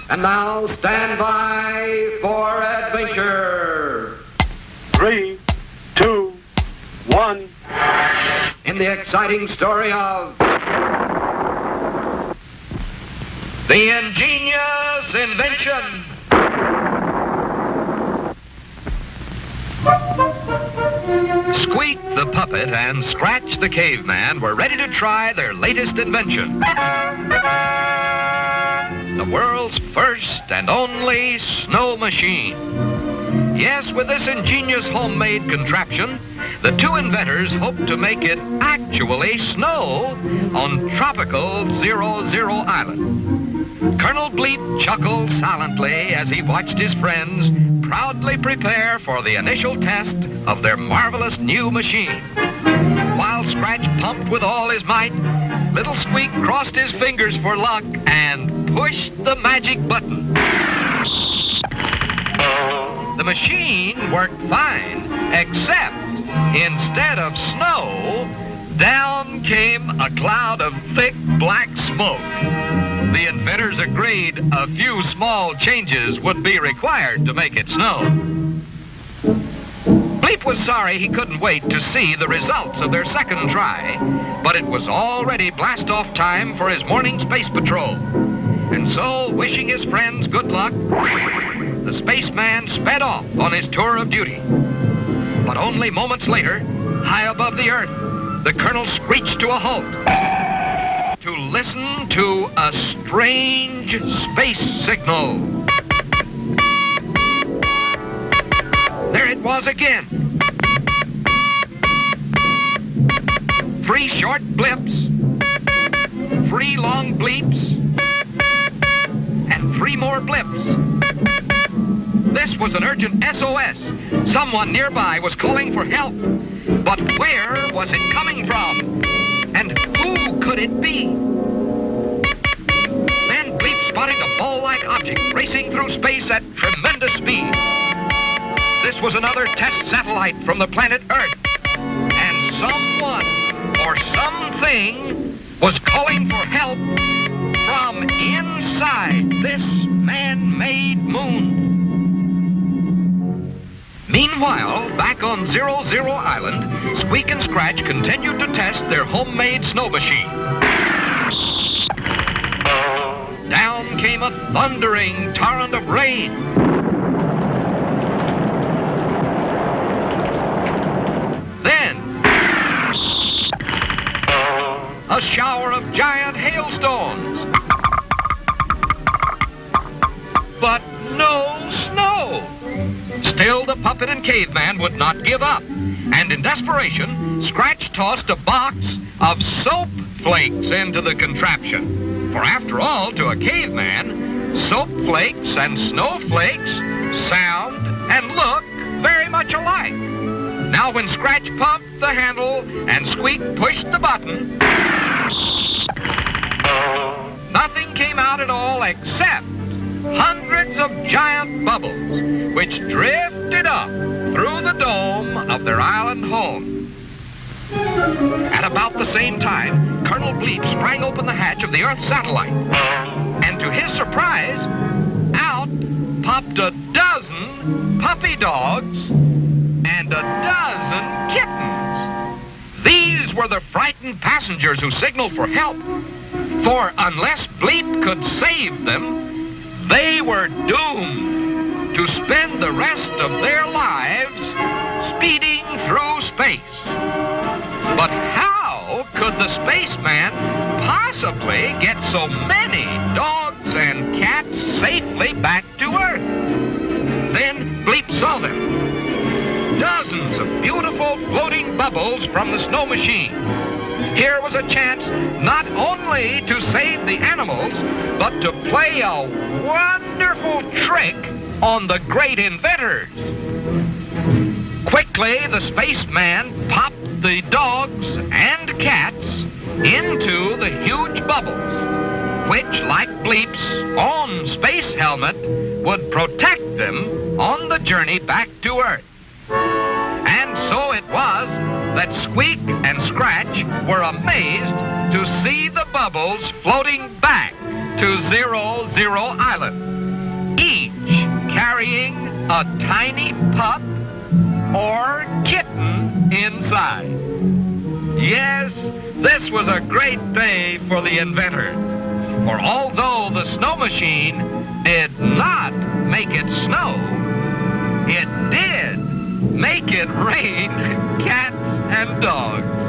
And now stand by for adventure. 3, 2, 1. In the exciting story of the Ingenious Invention. Squeak the puppet and Scratch the caveman were ready to try their latest invention. The world's first and only snow machine. Yes, with this ingenious homemade contraption, the two inventors hope to make it actually snow on tropical 00 Island. Colonel Bleep chuckled silently as he watched his friends proudly prepare for the initial test of their marvelous new machine. While Scratch pumped with all his might, little Squeak crossed his fingers for luck and pushed the magic button. The machine worked fine, except instead of snow, down came a cloud of thick black smoke. The inventors agreed a few small changes would be required to make it snow. Bleep was sorry he couldn't wait to see the results of their second try, but it was already blast-off time for his morning space patrol. And so, wishing his friends good luck, the spaceman sped off on his tour of duty. But only moments later, high above the Earth, the colonel screeched to a halt to listen to a strange space signal. There it was again. 3 short blips, 3 long bleeps, and 3 more blips. This was an urgent SOS. Someone nearby was calling for help. But where was it coming from? And who could it be? Then Bleep spotted a ball-like object racing through space at tremendous speed. This was another test satellite from the planet Earth. And someone or something was calling for help from inside this man-made moon. Meanwhile, back on 00 Island, Squeak and Scratch continued to test their homemade snow machine. Down came a thundering torrent of rain. Then, a shower of giant hailstones. But no snow. Still, the puppet and caveman would not give up. And in desperation, Scratch tossed a box of soap flakes into the contraption. For after all, to a caveman, soap flakes and snowflakes sound and look very much alike. Now when Scratch pumped the handle and Squeak pushed the button, nothing came out at all except hundreds of giant bubbles, which drifted up through the dome of their island home. At about the same time, Colonel Bleep sprang open the hatch of the Earth satellite. And to his surprise, out popped a dozen puppy dogs and a dozen kittens. These were the frightened passengers who signaled for help. For unless Bleep could save them, they were doomed to spend the rest of their lives speeding through space. But how could the spaceman possibly get so many dogs and cats safely back to Earth? Then Bleep saw them. Dozens of beautiful floating bubbles from the snow machine. Here was a chance not only to save the animals, but to play a wonderful trick on the great inventors. Quickly, the spaceman popped the dogs and cats into the huge bubbles, which, like Bleep's own space helmet, would protect them on the journey back to Earth. And so it was that Squeak and Scratch were amazed to see the bubbles floating back to 0, 0 Island, each carrying a tiny pup or kitten inside. Yes, this was a great day for the inventor, for although the snow machine did not make it snow, it did make it rain cats and dogs.